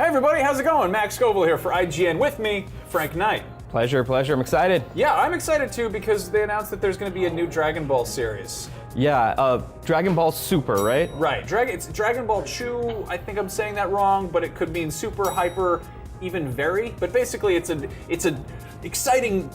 Hey everybody, how's it going? Max Scoville here for IGN. With me, Frank Knight. Pleasure. I'm excited. Yeah, I'm excited too because they announced that there's going to be a new Dragon Ball series. Yeah, Dragon Ball Super, right? Right. It's Dragon Ball Chu. I think I'm saying that wrong, but it could mean super, hyper, even very. But basically, it's an exciting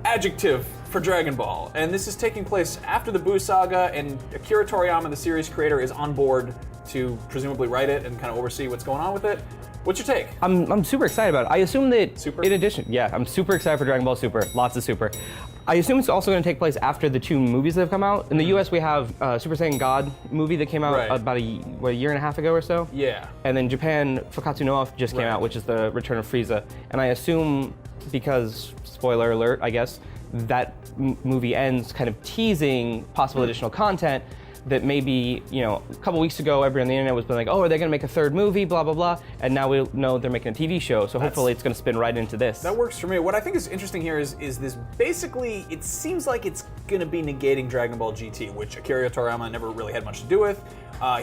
adjective for Dragon Ball, and this is taking place after the Buu saga, and Akira Toriyama, the series creator, is on board to presumably write it and kind of oversee what's going on with it. What's your take? I'm super excited about it. I assume that Super? in addition, yeah, I'm super excited for Dragon Ball Super. Lots of Super. I assume it's also going to take place after the two movies that have come out. In the US, we have Super Saiyan God movie that came out about a year and a half ago or so. Yeah. And then Japan, Fakatsu no F just came out, which is the Return of Frieza. And I assume, because, spoiler alert, I guess, that movie ends kind of teasing possible additional content that maybe, a couple weeks ago, everyone on the internet was like, oh, are they going to make a third movie, blah, blah, blah. And now we know they're making a TV show, so hopefully it's going to spin right into this. That works for me. What I think is interesting here is this basically, it seems like it's going to be negating Dragon Ball GT, which Akira Toriyama never really had much to do with.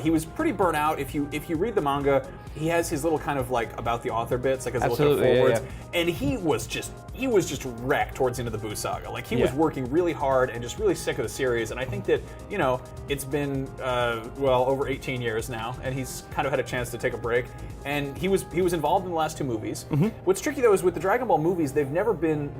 He was pretty burnt out. If you read the manga, he has his little kind of like about the author bits, like his little kind of forwards, and he was just wrecked towards the end of the Buu saga. Like he was working really hard and just really sick of the series. And I think that it's been over 18 years now, and he's kind of had a chance to take a break. And he was involved in the last two movies. Mm-hmm. What's tricky though is with the Dragon Ball movies, the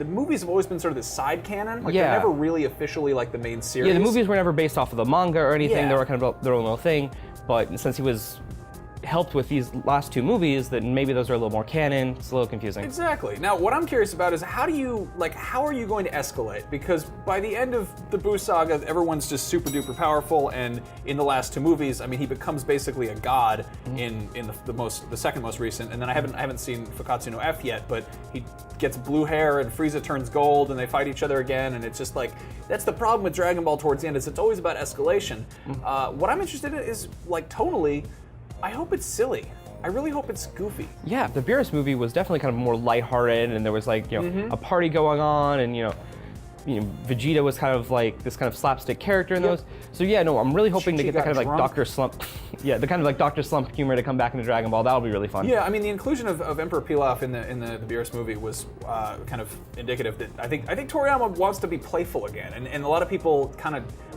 movies have always been sort of the side canon. Like they're never really officially like the main series. Yeah, the movies were never based off of the manga or anything. They were kind of their own little thing. But since he was helped with these last two movies, that maybe those are a little more canon. It's a little confusing. Exactly. Now, what I'm curious about is how are you going to escalate? Because by the end of the Buu saga, everyone's just super duper powerful, and in the last two movies, I mean, he becomes basically a god in the second most recent. And then I haven't seen Fakatsu no F yet, but he gets blue hair and Frieza turns gold, and they fight each other again, and it's just like that's the problem with Dragon Ball towards the end. Is it's always about escalation. What I'm interested in is tonally. I hope it's silly. I really hope it's goofy. Yeah, the Beerus movie was definitely kind of more lighthearted, and there was a party going on, and Vegeta was kind of like this kind of slapstick character in those. So yeah, no, I'm really hoping to get that kind of like Dr. Slump, the kind of like Dr. Slump humor to come back into Dragon Ball. That'll be really fun. Yeah, I mean the inclusion of Emperor Pilaf in the Beerus movie was kind of indicative that I think Toriyama wants to be playful again, and a lot of people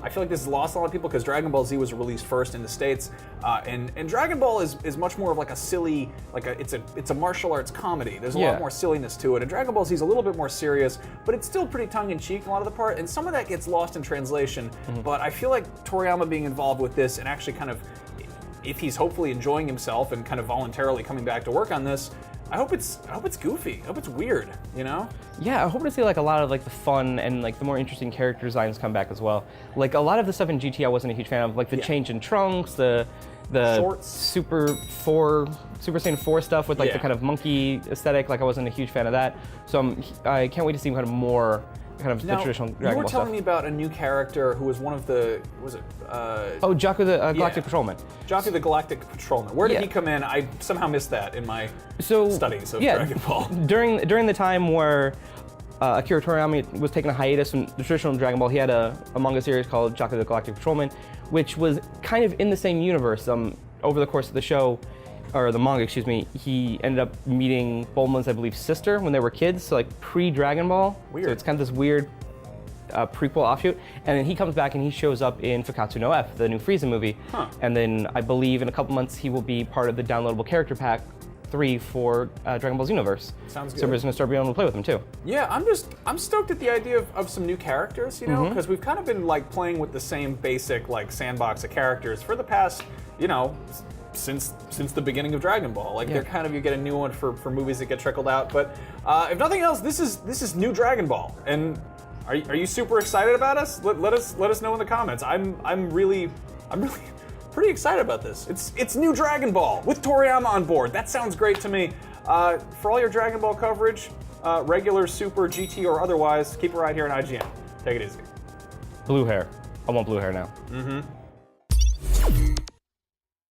I feel like this is lost on a lot of people because Dragon Ball Z was released first in the States, and Dragon Ball is much more of like a silly, it's a martial arts comedy. There's a lot more silliness to it, and Dragon Ball Z is a little bit more serious, but it's still pretty tongue-in-cheek a lot of the part, and some of that gets lost in translation. But I feel like Toriyama being involved with this and actually kind of, if he's hopefully enjoying himself and kind of voluntarily coming back to work on this, I hope it's goofy. I hope it's weird, Yeah, I hope to see like a lot of like the fun and like the more interesting character designs come back as well. Like a lot of the stuff in GT I wasn't a huge fan of, like the change in Trunks, the Shorts. Super Saiyan 4 stuff with like the kind of monkey aesthetic. Like I wasn't a huge fan of that. So I can't wait to see kind of more kind of the traditional Dragon Ball stuff. You were telling me about a new character who was one of the, Jakku the Galactic Patrolman. Jakku the Galactic Patrolman. Where did he come in? I somehow missed that in my studies of Dragon Ball. During the time where Akira Toriyama was taking a hiatus from the traditional Dragon Ball, he had a manga series called Jakku the Galactic Patrolman, which was kind of in the same universe. Over the course of the show, or the manga, excuse me, he ended up meeting Bulma's, I believe, sister when they were kids, so like pre-Dragon Ball. Weird. So it's kind of this weird prequel offshoot. And then he comes back and he shows up in Fakatsu no F, the new Frieza movie. And then I believe in a couple months he will be part of the downloadable character pack 3 for Dragon Ball Xenoverse. Sounds good. So we're just gonna start being able to play with them too. Yeah, I'm stoked at the idea of some new characters, because we've kind of been like playing with the same basic like sandbox of characters for the past, since the beginning of Dragon Ball. Like they're kind of, you get a new one for movies that get trickled out. But if nothing else, this is new Dragon Ball. And are you super excited about us? Let us know in the comments. I'm really pretty excited about this. It's new Dragon Ball with Toriyama on board. That sounds great to me. For all your Dragon Ball coverage, regular, super, GT, or otherwise, keep it right here on IGN. Take it easy. Blue hair. I want blue hair now.